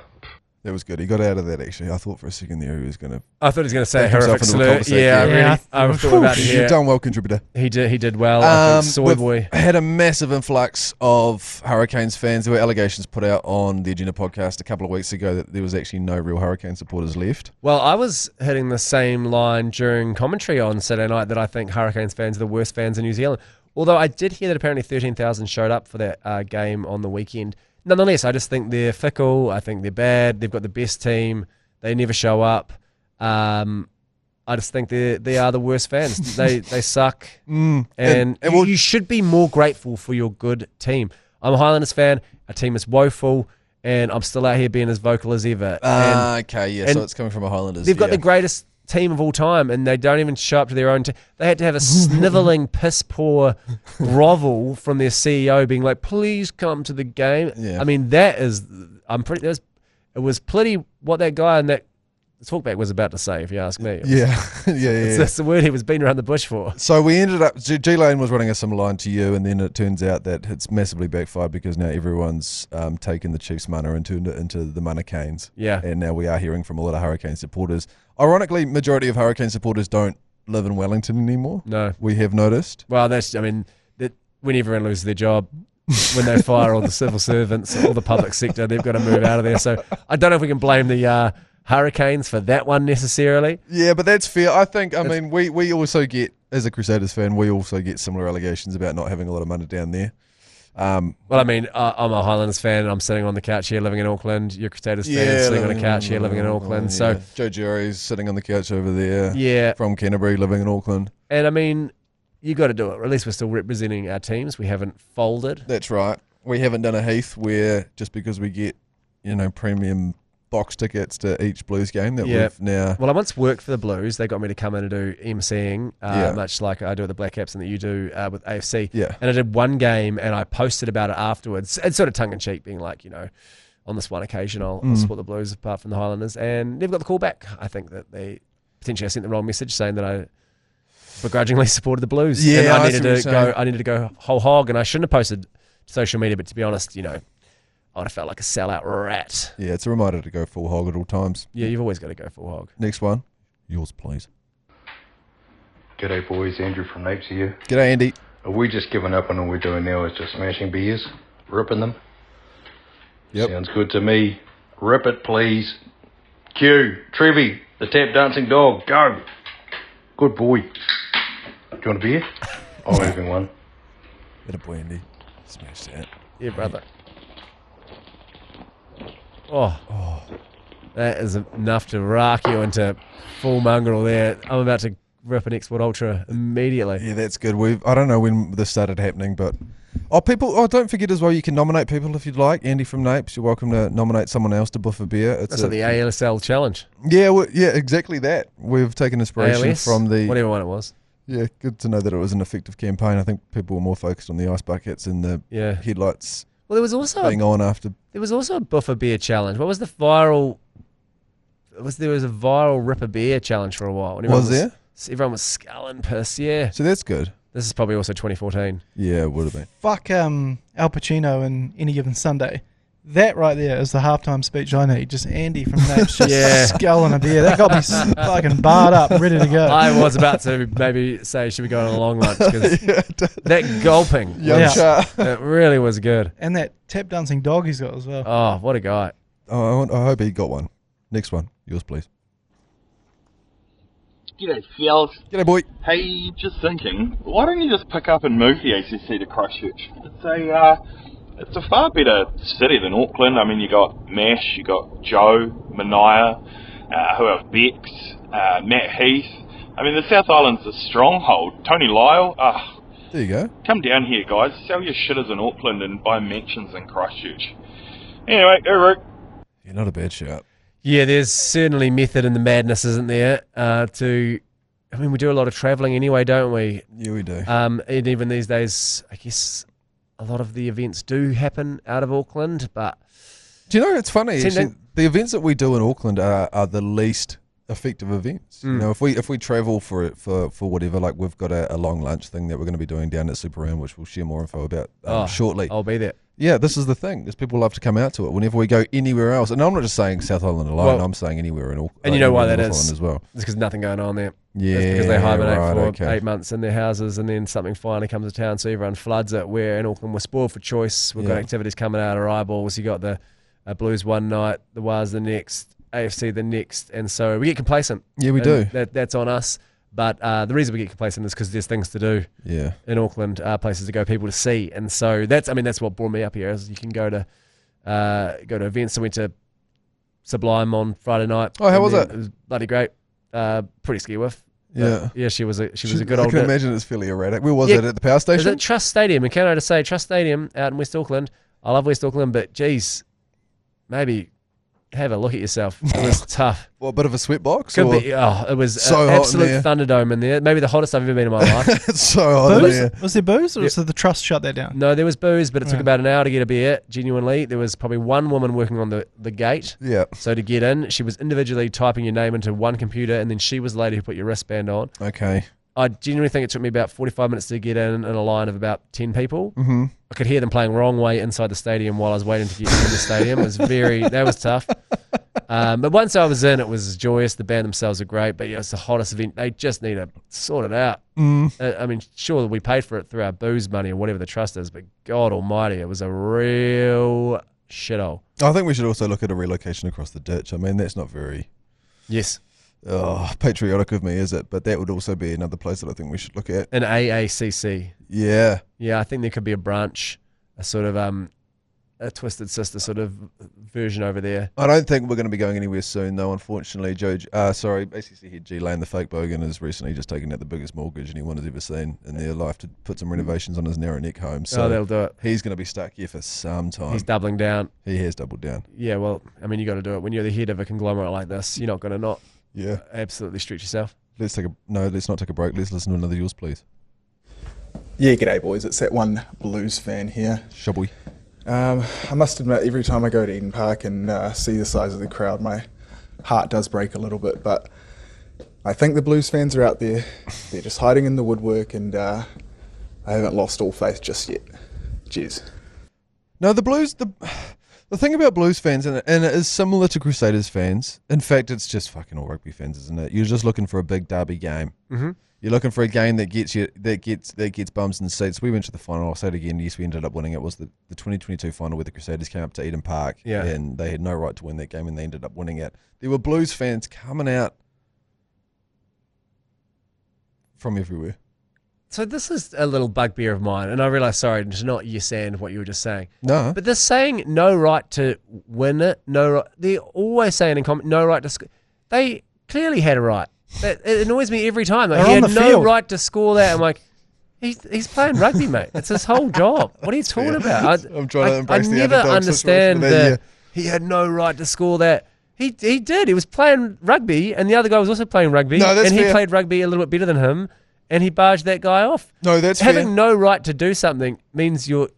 That was good. He got out of that, actually. I thought for a second there he was going to... I thought he was going to say a himself horrific into a slur. conversation. Yeah, I thought about it here. You've done well, contributor. He did well. I think Soy Boy had a massive influx of Hurricanes fans. There were allegations put out on the Agenda podcast a couple of weeks ago that there was actually no real Hurricane supporters left. Well, I was hitting the same line during commentary on Saturday night that I think Hurricanes fans are the worst fans in New Zealand. Although I did hear that apparently 13,000 showed up for that game on the weekend. Nonetheless, I just think they're fickle. I think they're bad. They've got the best team. They never show up. I just think they are the worst fans. They suck. And you should be more grateful for your good team. I'm a Highlanders fan. Our team is woeful, and I'm still out here being as vocal as ever. So it's coming from a Highlanders. They've got the greatest team of all time, and they don't even show up to their own team. They had to have a snivelling, piss-poor grovel from their CEO being like, please come to the game. Yeah. I mean, it was pretty what that guy and that talkback was about to say, if you ask me. Yeah. That's the word he was beating around the bush for. So we ended up, G-Lane was running a similar line to you, and then it turns out that it's massively backfired because now everyone's taken the Chiefs mana and turned it into the Mana Canes. Yeah. And now we are hearing from a lot of Hurricane supporters. Ironically, majority of Hurricane supporters don't live in Wellington anymore. No. We have noticed. Well, when everyone loses their job, when they fire all the civil servants, all the public sector, they've got to move out of there. So I don't know if we can blame the Hurricanes for that one necessarily. Yeah, but that's fair. I think, we also get, as a Crusaders fan, we also get similar allegations about not having a lot of money down there. I'm a Highlanders fan. I'm sitting on the couch here living in Auckland. You're a Crusaders fan sitting on a couch here living in Auckland. So Joe Jury's sitting on the couch over there. Yeah. From Canterbury, living in Auckland. And you got to do it. Or at least we're still representing our teams. We haven't folded. That's right. We haven't done a Heath where just because we get, premium box tickets to each Blues game that we've now... Well, I once worked for the Blues. They got me to come in and do MCing, much like I do with the Black Caps and that you do with AFC. Yeah. And I did one game and I posted about it afterwards. It's sort of tongue-in-cheek, being like, on this one occasion I'll support the Blues apart from the Highlanders. And never got the call back. I think that they potentially sent the wrong message saying that I begrudgingly supported the Blues. Yeah, and I needed to go whole hog, and I shouldn't have posted to social media, but to be honest, I would have felt like a sellout rat. Yeah, it's a reminder to go full hog at all times. Yeah, you've always got to go full hog. Next one. Yours, please. G'day, boys. Andrew from Napes here. G'day, Andy. Have we just given up and all we're doing now is just smashing beers, ripping them? Yep. Sounds good to me. Rip it, please. Q, Trevi, the tap dancing dog, go. Good boy. Do you want a beer? I'm having one. Bit of boy, Andy. Smash that. Yeah, brother. Oh. That is enough to rock you into full mongrel there. I'm about to rip an Export Ultra immediately. Yeah, that's good. I don't know when this started happening, but don't forget as well, you can nominate people if you'd like. Andy from Napes, you're welcome to nominate someone else to buff a beer. That's like the ALSL challenge. Yeah, yeah, exactly that. We've taken inspiration ALS, from the whatever one it was. Yeah, good to know that it was an effective campaign. I think people were more focused on the ice buckets and the headlights. Well, there was also a buffer beer challenge. What was the viral? There was a viral rip a beer challenge for a while. There? Everyone was sculling piss. Yeah. So that's good. This is probably also 2014. Yeah, it would have been. Fuck Al Pacino in Any Given Sunday. That right there is the halftime speech I need. Just Andy from Napes just sculling a beer. That got me fucking barred up, ready to go. I was about to maybe say, should we go on a long lunch? Because that gulping, it really was good. And that tap dancing dog he's got as well. Oh, what a guy. Oh, I hope he got one. Next one. Yours, please. G'day, fellas. G'day, boy. Hey, just thinking, why don't you just pick up and move the ACC to Christchurch? It's a far better city than Auckland. I mean, you got Mash, you got Joe, Mania, who have Bex, Matt Heath. I mean, the South Island's a stronghold. Tony Lyall. There you go. Come down here, guys. Sell your shitters in Auckland and buy mansions in Christchurch. Anyway, Uruk. You're not a bad shout. Yeah, there's certainly method in the madness, isn't there? We do a lot of travelling anyway, don't we? Yeah, we do. And even these days, I guess a lot of the events do happen out of Auckland, but... Do you know, it's funny, actually, the events that we do in Auckland are the least effective events. You know, if we travel for whatever, like we've got a long lunch thing that we're going to be doing down at Super Round, which we'll share more info about shortly. I'll be there. Yeah, this is the thing, is people love to come out to it whenever we go anywhere else. And I'm not just saying South Island alone, I'm saying anywhere in Auckland. And you know why that is? As well. It's because nothing going on there. Yeah, it's because they hibernate for 8 months in their houses, and then something finally comes to town, so everyone floods it. Where in Auckland we're spoiled for choice. We've got activities coming out of our eyeballs. You got the Blues one night, the Waz the next, AFC the next, and so we get complacent. Yeah, we do. That's on us. But the reason we get complacent is because there's things to do in Auckland, places to go, people to see. And so that's what brought me up here, is you can go to events. So I went to Sublime on Friday night. Oh, how was it? It was bloody great. Pretty ski whiff. Yeah. Yeah, she was a good old... I can imagine it's fairly erratic. Where was it? At the power station? It was at Trust Stadium. And can I just say, Trust Stadium out in West Auckland. I love West Auckland, but geez, maybe... have a look at yourself. It was tough. What, a bit of a sweatbox? It was so an hot absolute Thunderdome in there. Maybe the hottest I've ever been in my life. It's so hot in there. Was there booze, or did the Trust shut that down? No, there was booze, but it took about an hour to get a beer, genuinely. There was probably one woman working on the gate. Yeah. So to get in, she was individually typing your name into one computer, and then she was the lady who put your wristband on. Okay. I genuinely think it took me about 45 minutes to get in a line of about 10 people. Mm-hmm. I could hear them playing wrong way inside the stadium while I was waiting to get in the stadium. It was that was tough. But once I was in, it was joyous. The band themselves are great, but it's the hottest event. They just need to sort it out. I mean, sure, we paid for it through our booze money or whatever the trust is, but God almighty, it was a real shithole. I think we should also look at a relocation across the ditch. I mean, that's not very... Yes. Patriotic of me, is it? But that would also be another place that I think we should look at. An AACC. Yeah. Yeah, I think there could be a branch, a sort of a Twisted Sister sort of version over there. I don't think we're going to be going anywhere soon, though, unfortunately. ACC head G Lane, the fake bogan, has recently just taken out the biggest mortgage anyone has ever seen in their life to put some renovations on his narrow neck home. So they'll do it. He's going to be stuck here for some time. He's doubling down. He has doubled down. Yeah, well, I mean, you got to do it. When you're the head of a conglomerate like this, you're not going to not absolutely stretch yourself. Let's not take a break. Let's listen to another yours, please. Yeah, g'day boys. It's that one Blues fan here. Shall we? I must admit, every time I go to Eden Park and see the size of the crowd, my heart does break a little bit. But I think the Blues fans are out there. They're just hiding in the woodwork, and I haven't lost all faith just yet. Cheers. No, the Blues. The thing about Blues fans, and it is similar to Crusaders fans. In fact, it's just fucking all rugby fans, isn't it? You're just looking for a big derby game. Mm-hmm. You're looking for a game that gets bums in seats. We went to the final. I'll say it again. Yes, we ended up winning. It was the 2022 final where the Crusaders came up to Eden Park, and they had no right to win that game, and they ended up winning it. There were Blues fans coming out from everywhere. So this is a little bugbear of mine, and I realise, sorry, it's not yes and what you were just saying. No. But they're saying no right to win it, no right. They're always saying in comment, no right to score. They clearly had a right. It annoys me every time. Like, he had no right to score that. I'm like, he's playing rugby, mate. It's his whole job. What are you talking about? I'm trying to embrace I the never underdog understand situation that he had no right to score that. He did. He was playing rugby, and the other guy was also playing rugby, No, that's and he fair. played rugby a little bit better than him, and he barged that guy off. No, that's Having fair. no right to do something means you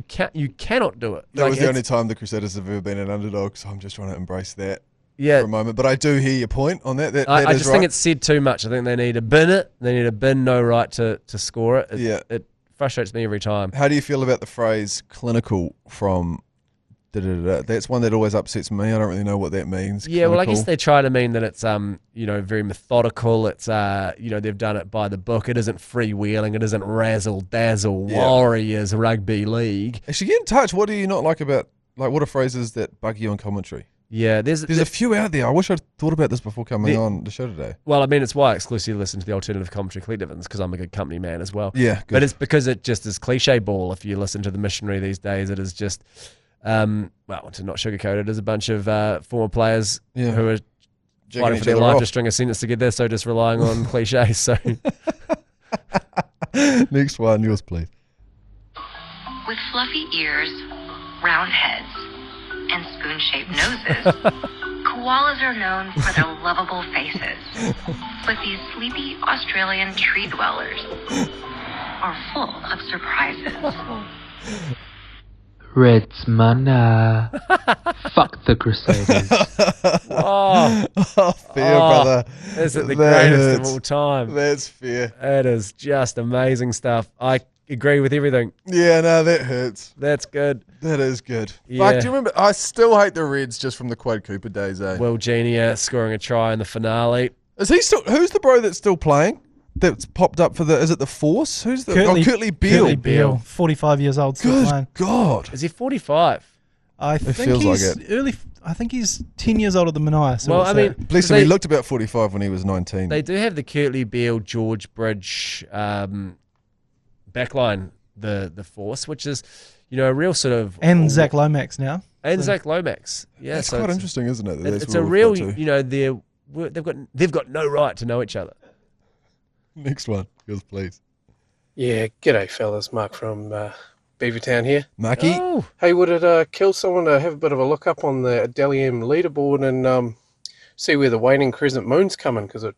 cannot do it. That Like, was the it's- only time the Crusaders have ever been an underdog, so I'm just trying to embrace that Yeah, for a moment. But I do hear your point on that. I is just right. think it's said too much. I think they need to bin it. They need to bin no right to score it. It frustrates me every time. How do you feel about the phrase clinical from da-da-da-da? That's one that always upsets me. I don't really know what that means. Yeah, well, I clinical. guess they try to mean that it's very methodical. It's they've done it by the book. It isn't freewheeling. It isn't razzle dazzle Warriors rugby league. Actually, get in touch. What do you not like about, like, what are phrases that bug you on commentary? Yeah, There's a few out there. I wish I'd thought about this before coming on the show today. Well, I mean, it's why I exclusively listen to the alternative commentary collective, because I'm a good company man as well. Yeah, good. But it's because it just is cliche ball. If you listen to the missionary these days, it is just, to not sugarcoat it, is a bunch of former players who are Jigging fighting each for their other life off. to string a sentence together, so just relying on cliches. So Next one, yours, please. With fluffy ears, round heads, and spoon-shaped noses, koalas are known for their lovable faces. But these sleepy Australian tree dwellers are full of surprises. Reds mana. Fuck the Crusaders. Fair, brother. Is it the That greatest hurts. of all time? That's fair. It is just amazing stuff. I agree with everything. Yeah, no, that hurts. That's good. That is good. Yeah. Fuck, do you remember? I still hate the Reds just from the Quade Cooper days, eh? Will Genia scoring a try in the finale. Is he still? Who's the bro that's still playing? That's popped up for the? Is it the Force? Who's the? Curtly Beale. Curtly Beale, 45 years old, still playing. Good God. Is he 45? I think feels like he's it. early. I think he's 10 years older than Mania. So Well, what's I mean, that? Bless him, he looked about 45 when he was 19. They do have the Curtly Beale, George Bridge backline, the Force, which is, a real sort of... And Zach Lomax now. And Zach Lomax. Yeah, That's so quite it's- interesting, isn't it? that that's It's where a we've real, got to. they've got no right to know each other. Next one, yours, please. Yeah, g'day fellas, Mark from Beavertown here. Marky. Oh, Hey, would it kill someone to have a bit of a look up on the Dally M leaderboard and see where the waning crescent moon's coming? Because it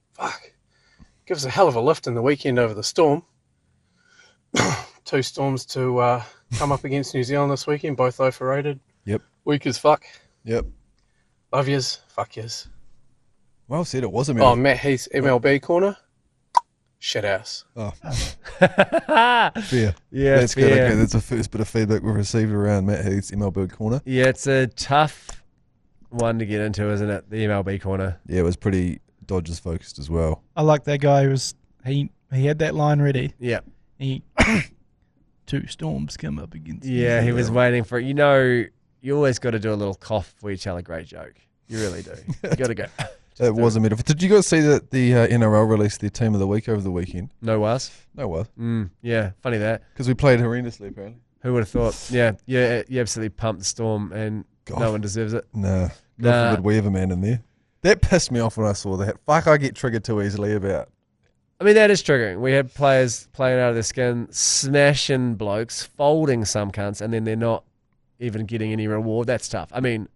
gives a hell of a lift in the weekend over the storm. 2 storms to come up against New Zealand this weekend, both overrated. Yep. Weak as fuck. Yep. Love yous. Fuck yous. Well said, it was a Oh, Matt Heath's MLB corner. Shit house. Oh. Fair. Yeah, That's good. fair. Okay, that's the first bit of feedback we've received around Matt Heath's MLB corner. Yeah, it's a tough one to get into, isn't it? The MLB corner. Yeah, it was pretty Dodgers focused as well. I like that guy. He had that line ready. Yeah. He 2 storms come up against. Yeah, he was waiting for it. You always got to do a little cough before you tell a great joke. You really do. You got to go. It was a metaphor. Did you guys see that the NRL released their team of the week over the weekend? No was? No was. Yeah, funny that. Because we played horrendously, apparently. Who would have thought? Yeah, you absolutely pumped the Storm, and no one deserves it. Nah. Nah. God forbid we have a man in there. That pissed me off when I saw that. Fuck, I get triggered too easily about. I mean, that is triggering. We had players playing out of their skin, smashing blokes, folding some cunts, and then they're not even getting any reward. That's tough. I mean,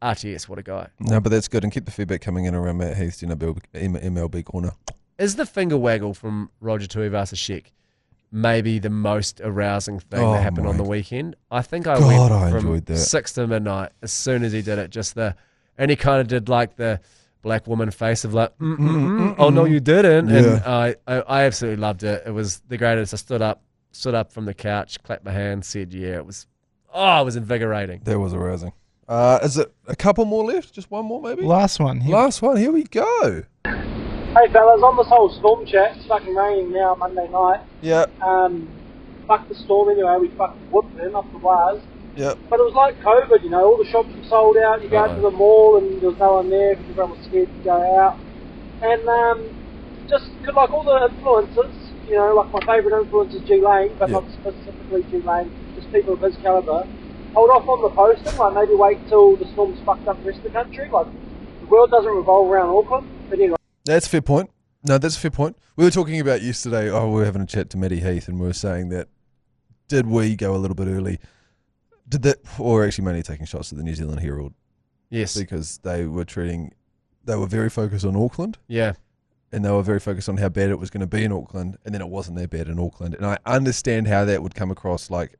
RTS, what a guy. No, but that's good. And keep the feedback coming in around Matt Heath in a MLB corner. Is the finger waggle from Roger Tuivasa-Sheck maybe the most arousing thing Oh, that happened on the mate. weekend? I think I God, went I from enjoyed that. 6 to midnight as soon as he did it. And he kind of did like the black woman face of like, oh no, you didn't. And I absolutely loved it. It was the greatest. I stood up from the couch, clapped my hands, said, yeah, it was invigorating. That was arousing. Is it a couple more left? Just one more, maybe? Last one. Last one. Here we go. Hey fellas, on this whole storm chat, it's fucking raining now Monday night. Yeah. Fuck the storm anyway, we fucking whooped them off the wires. Yeah. But it was like COVID, you know, all the shops were sold out, you go out to the mall and there was no one there because everyone was scared to go out. And just like all the influencers, you know, like my favourite influence is G Lane, but not specifically G Lane, just people of his calibre. Hold off on the posting, like maybe wait till the storm's fucked up the rest of the country. Like, the world doesn't revolve around Auckland, but anyway. That's a fair point. No, that's a fair point. We were talking about yesterday, we were having a chat to Matty Heath, and we were saying that did we go a little bit early? Did that, or actually mainly taking shots at the New Zealand Herald? Yes. Because they were very focused on Auckland. Yeah. And they were very focused on how bad it was going to be in Auckland, and then it wasn't that bad in Auckland. And I understand how that would come across like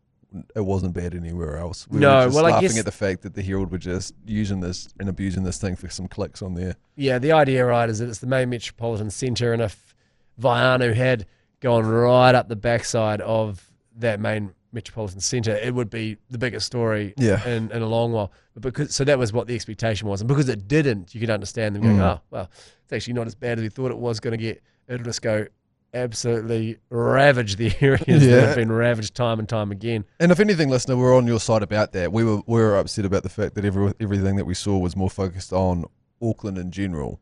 it wasn't bad anywhere else. We were just laughing at the fact that the Herald were just using this and abusing this thing for some clicks on there. Yeah, the idea, right, is that it's the main metropolitan centre, and if Vaianu had gone right up the backside of that main metropolitan centre, it would be the biggest story in a long while. But so that was what the expectation was. And because it didn't, you could understand them going, oh, well, it's actually not as bad as we thought it was going to get. It'll just go absolutely ravage the areas that have been ravaged time and time again. And if anything, listener, we're on your side about that. We were upset about the fact that everything that we saw was more focused on Auckland in general.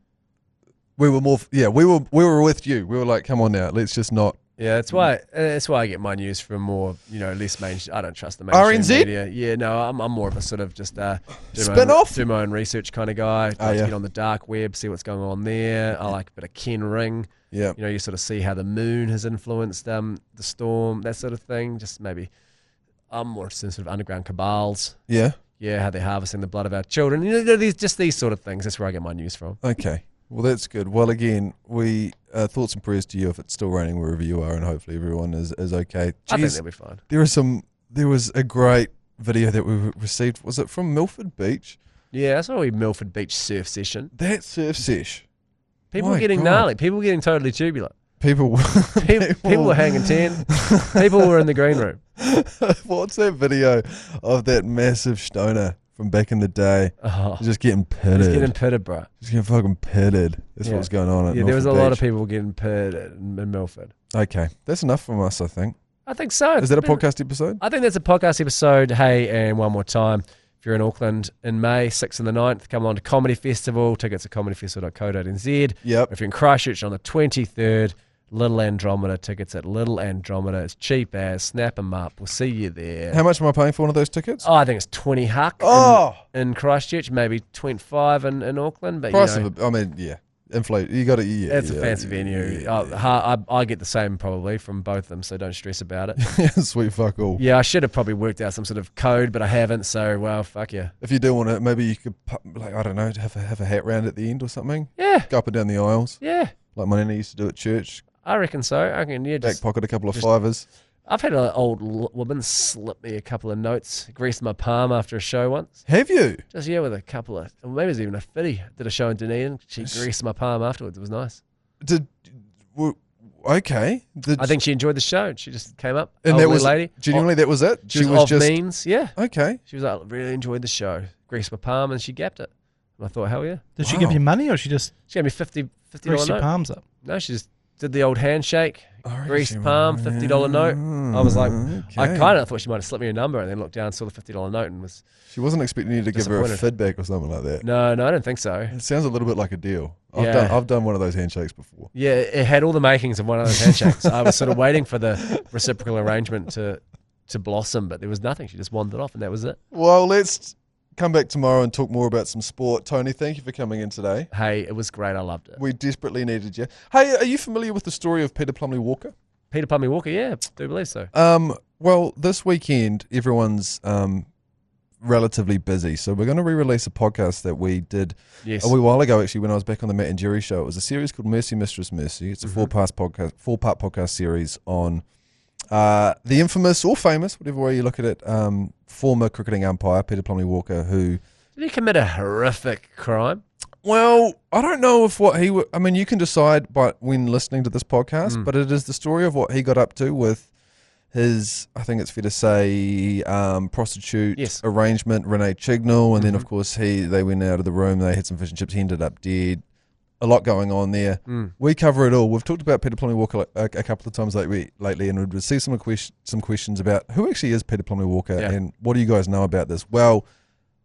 We were with you. We were like, come on now, let's just not. Yeah, that's why I get my news from more, less mainstream. I don't trust the mainstream RNZ? media. Yeah, no, I'm more of a sort of just spin-off? do my own research kind of guy. I like to get on the dark web, see what's going on there. I like a bit of Ken Ring. Yeah, you sort of see how the moon has influenced the storm, that sort of thing. Just maybe I'm more interested in sort of underground cabals. Yeah, how they're harvesting the blood of our children. These sort of things. That's where I get my news from. Okay. Well, that's good. Well, again, we thoughts and prayers to you if it's still raining wherever you are, and hopefully everyone is okay. Jeez, I think they'll be fine. There was a great video that we received. Was it from Milford Beach? Yeah, that's a Milford Beach surf session. That surf sesh. People were getting gnarly. People were getting totally tubular. People were hanging 10. People were in the green room. What's that video of that massive stoner from back in the day? Just getting pitted. Just getting pitted, bro. Just getting fucking pitted. That's what's going on at there was a Milford lot Beach. of people getting pitted in Milford. Okay. That's enough from us, I think. I think so. Is that a podcast episode? I think that's a podcast episode. Hey, and one more time, if you're in Auckland in May, 6th and the 9th, come on to Comedy Festival. Tickets at comedyfestival.co.nz. Yep. If you're in Christchurch on the 23rd, Little Andromeda, tickets at Little Andromeda. It's cheap as. Snap them up. We'll see you there. How much am I paying for one of those tickets? Oh, I think it's 20 huck in Christchurch, maybe 25 in Auckland. But price of it, I mean, yeah. Inflate. You got it. Yeah, it's a fancy venue. I get the same probably from both of them, so don't stress about it. Sweet fuck all. Yeah, I should have probably worked out some sort of code, but I haven't. So well, fuck yeah. If you do want to, maybe you could I don't know, have a hat round at the end or something. Yeah. Go up and down the aisles. Yeah. Like my nana used to do at church. I reckon so. I reckon back pocket a couple of fivers. I've had an old woman slip me a couple of notes, greased my palm after a show once. Have you? Just, with a couple of, maybe it was even a fitty. Did a show in Dunedin. She greased my palm afterwards. It was nice. Okay. I think she enjoyed the show. She just came up. And that was, lady. Genuinely, that was it? She was off just means, yeah. Okay. She was like, really enjoyed the show. Greased my palm and she gapped it. And I thought, hell yeah. Did she give you money or she just... She gave me $50 greased your note. palms up? No, she just did the old handshake, greased palm, $50 note. I was like, I kind of thought she might have slipped me a number and then looked down, saw the $50 note and was... She wasn't expecting you to give her a feedback or something like that. No, I don't think so. It sounds a little bit like a deal. I've done one of those handshakes before. Yeah, it had all the makings of one of those handshakes. I was sort of waiting for the reciprocal arrangement to blossom, but there was nothing. She just wandered off and that was it. Well, let's come back tomorrow and talk more about some sport. Tony, thank you for coming in today. Hey, it was great. I loved it. We desperately needed you. Hey, are you familiar with the story of Peter Plumley Walker? Peter Plumley Walker, yeah, do believe so. Well, this weekend, everyone's relatively busy, so we're going to re-release a podcast that we did a wee while ago, actually, when I was back on the Matt and Jerry show. It was a series called Mercy Mistress Mercy. It's a four-part podcast series on the infamous or famous, whatever way you look at it, former cricketing umpire Peter Plumley Walker, who... Did he commit a horrific crime? Well, I don't know if what he... I mean, you can decide when listening to this podcast, but it is the story of what he got up to with his, I think it's fair to say, prostitute arrangement, Renee Chignall, and then of course they went out of the room, they had some fish and chips, he ended up dead. A lot going on there. We cover it all. We've talked about Peter Plumlee-Walker a couple of times lately, and we've received some questions about who actually is Peter Plumlee-Walker and what do you guys know about this? Well,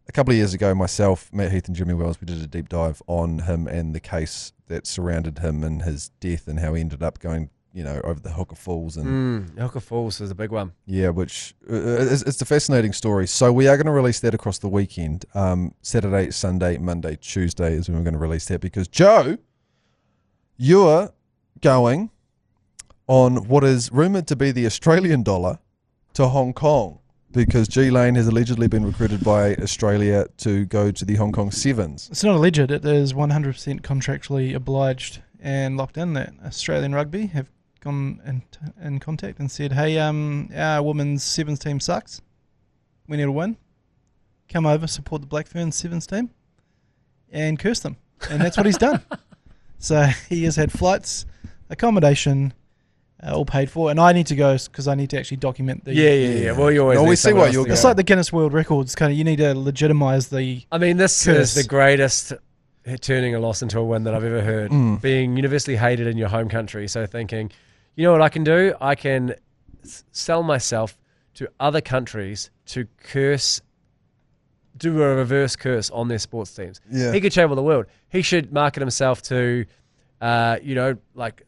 a couple of years ago, myself, Matt Heath and Jimmy Wells, we did a deep dive on him and the case that surrounded him and his death and how he ended up going, over the Hooker Falls. And Hooker Falls is a big one. Yeah, which it's a fascinating story. So we are going to release that across the weekend. Saturday, Sunday, Monday, Tuesday is when we're going to release that because, Joe, you're going on what is rumoured to be the Australian dollar to Hong Kong because G Lane has allegedly been recruited by Australia to go to the Hong Kong Sevens. It's not alleged. It is 100% contractually obliged and locked in that Australian Rugby have gone in contact and said, hey, our women's sevens team sucks. We need a win. Come over, support the Black Ferns sevens team and curse them. And that's what he's done. So he has had flights, accommodation, all paid for. And I need to go because I need to actually document the... Yeah. Well, you always we see why you're going. It's like the Guinness World Records. Kind of, you need to legitimize the... I mean, this curse. is the greatest turning a loss into a win that I've ever heard. Being universally hated in your home country. So thinking... You know what I can do? I can sell myself to other countries to do a reverse curse on their sports teams. Yeah. He could travel the world. He should market himself to, like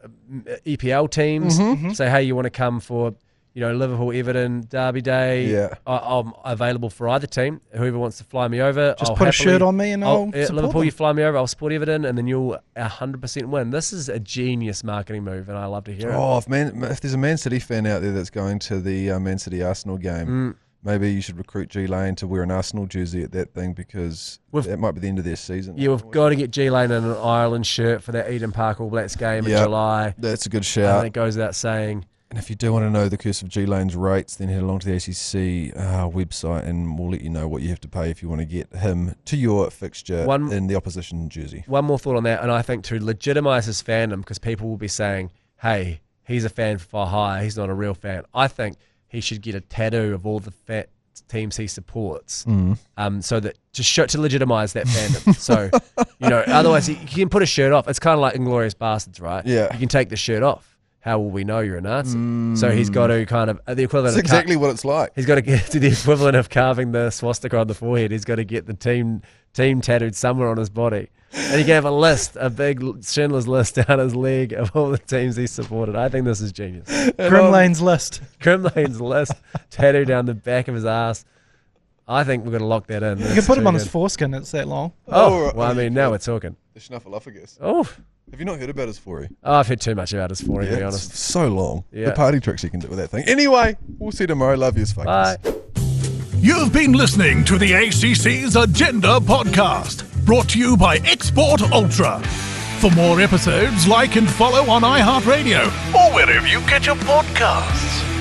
EPL teams. Say, hey, you want to come for, Liverpool, Everton, Derby Day. Yeah. I'm available for either team. Whoever wants to fly me over. Just put a shirt on me and I'll support Liverpool, them. you fly me over, I'll support Everton, and then you'll 100% win. This is a genius marketing move, and I love to hear it. Oh, if there's a Man City fan out there that's going to the Man City Arsenal game, maybe you should recruit G Lane to wear an Arsenal jersey at that thing because that might be the end of their season. Yeah, we've got to get G Lane in an Ireland shirt for that Eden Park All Blacks game in July. That's a good shout. And it goes without saying. And if you do want to know the curse of G Lane's rates, then head along to the ACC website and we'll let you know what you have to pay if you want to get him to your fixture in the opposition jersey. One more thought on that, and I think to legitimise his fandom, because people will be saying, hey, he's a fan for hire, he's not a real fan. I think he should get a tattoo of all the teams he supports, so that to legitimise that fandom. So, otherwise you can put a shirt off. It's kind of like Inglourious Bastards, right? Yeah. You can take the shirt off. How will we know you're a Nazi? So he's got to kind of the equivalent. That's exactly what it's like. He's got to get to the equivalent of carving the swastika on the forehead. He's got to get the team tattooed somewhere on his body, and he can have a big Schindler's List down his leg of all the teams he supported. I think this is genius. Grim Lane's List. Grim Lane's List tattooed down the back of his ass. I think we're going to lock that in. You can put him on his foreskin. It's that long. Well, I mean, now we're talking. The Snuffleupagus. Oh. Have you not heard about his foray? Oh, I've heard too much about his foray, to be honest. It's so long. Yeah. The party tricks you can do with that thing. Anyway, we'll see you tomorrow. Love you, fuckers. Bye. You've been listening to the ACC's Agenda podcast, brought to you by Export Ultra. For more episodes, like and follow on iHeartRadio or wherever you get your podcasts.